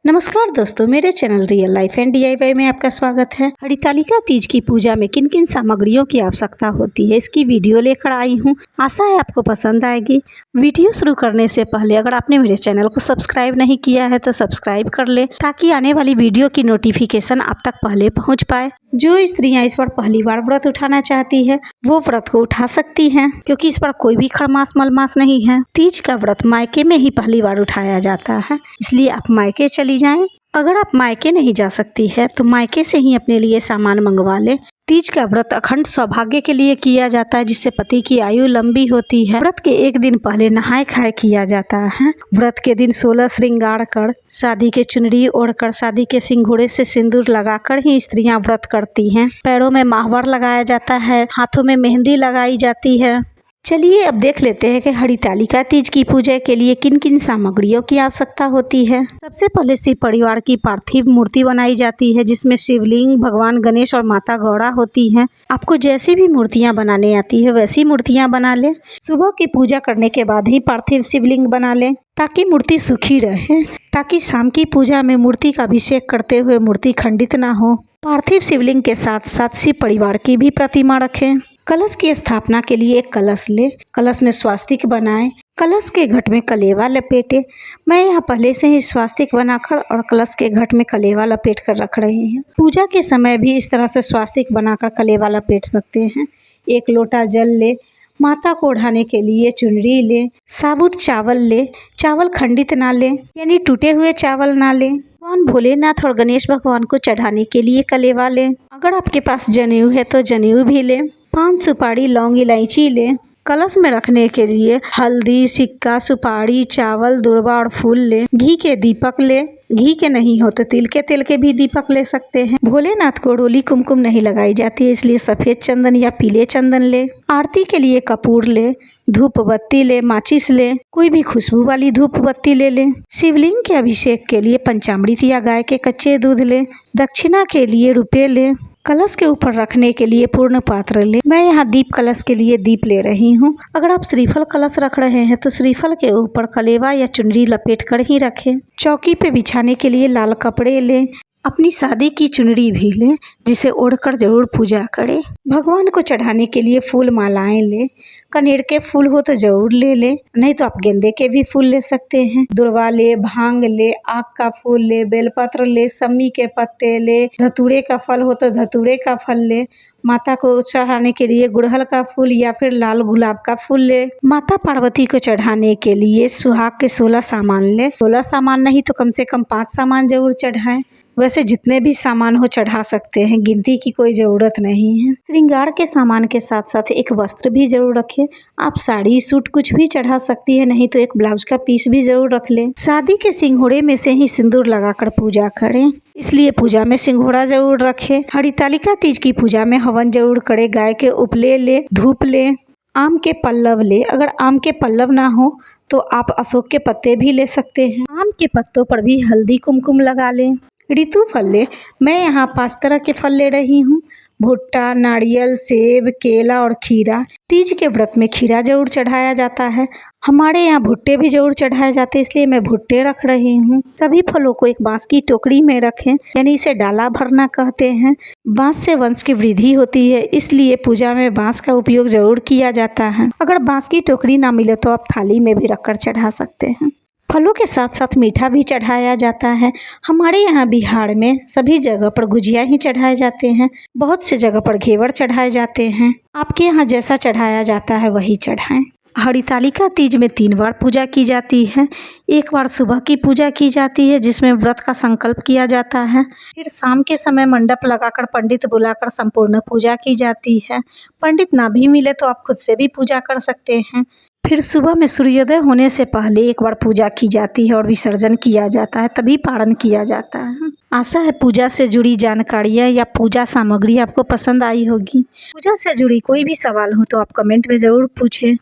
नमस्कार दोस्तों, मेरे channel real life and DIY में आपका स्वागत है। हरितालिका तीज की पूजा में किन किन सामग्रियों की आवश्यकता होती है, इसकी वीडियो लेकर आई हूँ। आशा है आपको पसंद आएगी। वीडियो शुरू करने से पहले अगर आपने मेरे चैनल को सब्सक्राइब नहीं किया है तो सब्सक्राइब कर ले, ताकि आने वाली वीडियो की नोटिफिकेशन आप तक पहले पहुँच पाए। जो स्त्रियां इस बार पहली बार व्रत उठाना चाहती है वो व्रत को उठा सकती हैं, क्योंकि इस बार कोई भी खरमास मलमास नहीं है। तीज का व्रत मायके में ही पहली बार उठाया जाता है, इसलिए आप मायके चली जाएं। अगर आप मायके नहीं जा सकती है तो मायके से ही अपने लिए सामान मंगवा ले। तीज का व्रत अखंड सौभाग्य के लिए किया जाता है, जिससे पति की आयु लंबी होती है। व्रत के एक दिन पहले नहाय खाए किया जाता है। व्रत के दिन 16 श्रृंगार कर, शादी के चुनरी ओढ़कर, शादी के सिंघोड़े से सिंदूर लगाकर ही स्त्रियां व्रत करती हैं। पैरों में माहवर लगाया जाता है, हाथों में मेहंदी लगाई जाती है। चलिए अब देख लेते हैं कि हरितालिका तीज की पूजा के लिए किन किन सामग्रियों की आवश्यकता होती है। सबसे पहले शिव परिवार की पार्थिव मूर्ति बनाई जाती है, जिसमें शिवलिंग, भगवान गणेश और माता गौड़ा होती हैं। आपको जैसी भी मूर्तियां बनाने आती है वैसी मूर्तियां बना ले। सुबह की पूजा करने के बाद ही पार्थिव शिवलिंग बना ले, ताकि मूर्ति सुखी रहे, ताकि शाम की पूजा में मूर्ति का अभिषेक करते हुए मूर्ति खंडित ना हो। पार्थिव शिवलिंग के साथ साथ शिव परिवार की भी प्रतिमा रखें। कलश की स्थापना के लिए एक कलश ले, कलश में स्वास्तिक बनाएं। कलश के घट में कलेवा लपेटे। मैं यहाँ पहले से ही स्वास्तिक बनाकर और कलश के घट में कलेवा लपेट कर रख रही हूँ। पूजा के समय भी इस तरह से स्वास्तिक बनाकर कलेवा लपेट सकते हैं। एक लोटा जल ले, माता को ओढ़ाने के लिए चुनरी ले, साबुत चावल ले, चावल खंडित ना ले, यानी टूटे हुए चावल ना ले। भगवान भोलेनाथ और गणेश भगवान को चढ़ाने के लिए कलेवा ले। अगर आपके पास जनेऊ है तो जनेऊ भी ले। पान, सुपारी, लौंग, इलायची ले। कलश में रखने के लिए हल्दी, सिक्का, सुपारी, चावल, दुर्वा और फूल ले। घी के दीपक ले। घी के नहीं हो तो तिल के तेल के भी दीपक ले सकते हैं। भोलेनाथ को रोली कुमकुम नहीं लगाई जाती है, इसलिए सफेद चंदन या पीले चंदन ले। आरती के लिए कपूर ले, धूप बत्ती ले, माचिस ले, कोई भी खुशबू वाली धूप बत्ती ले। शिवलिंग के अभिषेक के लिए पंचामृत या गाय के कच्चे दूध ले। दक्षिणा के लिए रुपये ले। कलश के ऊपर रखने के लिए पूर्ण पात्र ले। मैं यहाँ दीप कलश के लिए दीप ले रही हूँ। अगर आप श्रीफल कलश रख रहे हैं तो श्रीफल के ऊपर कलेवा या चुनरी लपेट कर ही रखें। चौकी पे बिछाने के लिए लाल कपड़े ले। अपनी शादी की चुनरी भी ले, जिसे ओढ़कर जरूर पूजा करें। भगवान को चढ़ाने के लिए फूल मालाएं ले। कनेर के फूल हो तो जरूर ले, नहीं तो आप गेंदे के भी फूल ले सकते हैं। दुर्वा ले, भांग ले, आक का फूल ले, बेलपत्र ले, सम्मी के पत्ते ले, धतूरे का फल हो तो धतूरे का फल ले। माता को चढ़ाने के लिए गुड़हल का फूल या फिर लाल गुलाब का फूल ले। माता पार्वती को चढ़ाने के लिए सुहाग के 16 सामान ले। 16 सामान नहीं तो कम से कम 5 सामान जरूर चढ़ाएं। वैसे जितने भी सामान हो चढ़ा सकते हैं, गिनती की कोई ज़रूरत नहीं है। श्रृंगार के सामान के साथ साथ एक वस्त्र भी जरूर रखें। आप साड़ी, सूट कुछ भी चढ़ा सकती है, नहीं तो एक ब्लाउज का पीस भी जरूर रख लें। शादी के सिंघोड़े में से ही सिंदूर लगाकर पूजा करें, इसलिए पूजा में सिंघोड़ा जरूर रखें। हरितालिका तीज की पूजा में हवन जरूर करें। गाय के उपले ले, धूप ले, आम के पल्लव ले। अगर आम के पल्लव ना हो तो आप अशोक के पत्ते भी ले सकते हैं। आम के पत्तों पर भी हल्दी कुमकुम लगा लें। ऋतु फल ले। मैं यहाँ 5 तरह के फल ले रही हूँ। भुट्टा, नारियल, सेब, केला और खीरा। तीज के व्रत में खीरा जरूर चढ़ाया जाता है। हमारे यहाँ भुट्टे भी जरूर चढ़ाए जाते हैं, इसलिए मैं भुट्टे रख रही हूँ। सभी फलों को एक बांस की टोकरी में रखें, यानी इसे डाला भरना कहते हैं। बांस से वंश की वृद्धि होती है, इसलिए पूजा में बांस का उपयोग जरूर किया जाता है। अगर बांस की टोकरी ना मिले तो आप थाली में भी रखकर चढ़ा सकते हैं। फलों के साथ साथ मीठा भी चढ़ाया जाता है। हमारे यहाँ बिहार में सभी जगह पर गुजिया ही चढ़ाए जाते हैं। बहुत से जगह पर घेवर चढ़ाए जाते हैं। आपके यहाँ जैसा चढ़ाया जाता है वही चढ़ाएं। हरितालिका तीज में 3 बार पूजा की जाती है। एक बार सुबह की पूजा की जाती है, जिसमें व्रत का संकल्प किया जाता है। फिर शाम के समय मंडप लगाकर पंडित बुलाकर संपूर्ण पूजा की जाती है। पंडित ना भी मिले तो आप खुद से भी पूजा कर सकते हैं। फिर सुबह में सूर्योदय होने से पहले एक बार पूजा की जाती है और विसर्जन किया जाता है, तभी पारण किया जाता है। आशा है पूजा से जुड़ी जानकारियाँ या पूजा सामग्री आपको पसंद आई होगी। पूजा से जुड़ी कोई भी सवाल हो तो आप कमेंट में ज़रूर पूछें।